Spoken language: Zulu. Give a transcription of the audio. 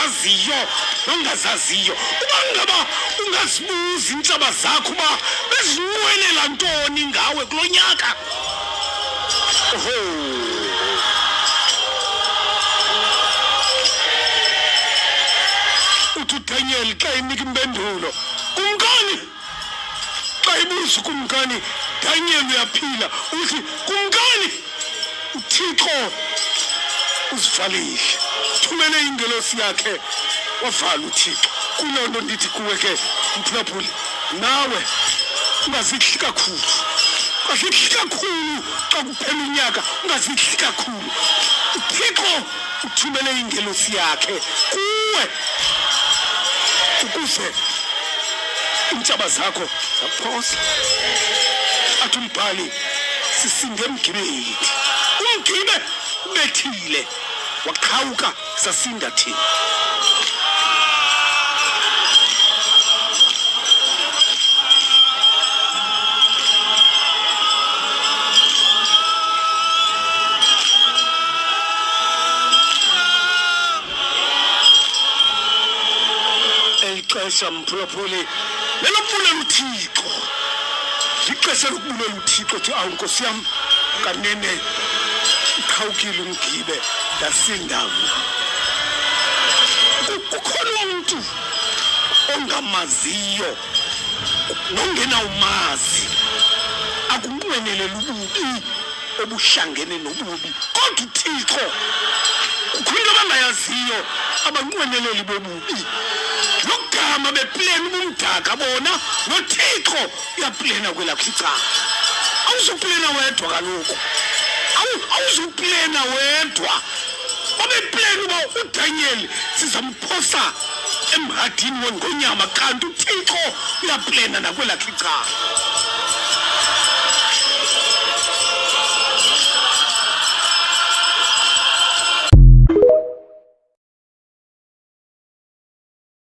ozaziyo nongazaziyo uba ngaba ungazibuza intshaba zakho uba bezinqwelela ntoni ngawe kulo nyaka. Oho, uthi uDaniel xa inika impendulo kumkani, xa ibuza kumkani Daniel uyaphila, uthi kumkani uThixo uzivalile, thumele ingelosi yakhe wavala uThixo. Kuloo nto ndithi kuwe ke mphulaphuli, nawe ungazidli kakhulu, ungazidli kakhulu xa kuphela unyaka, ungazidli kakhulu. uThixo uthumele ingelosi yakhe kuwe ukuze intshaba zakho zaphosa. Athi umbhali sisinde emgibeni, umgibe ubethile waqhawuka sasinda thina. Elixesha mphulaphuli lelobulela uThixo, ixesha lokubulela uThixo thi awu Nkosi yam kanene uqhawukile umgibe ndasinda mna. Kukhona umuntu ongamaziyo nongenawumazi akunqwenelela ububi obuhlangene nobubi, kodwa uThixo kukhona abangayaziyo abanqweneleli bobubi. Lokugama bepleni ubumdaka bona noThixo uyaplena kwelakho icala. Awuzuplena wedwa kaloku, awuzuplena wedwa. Babepleni uba uDaniel sizamphosa emhadini wengonyama, kanti uThixo uyaplena nakwelakho icala.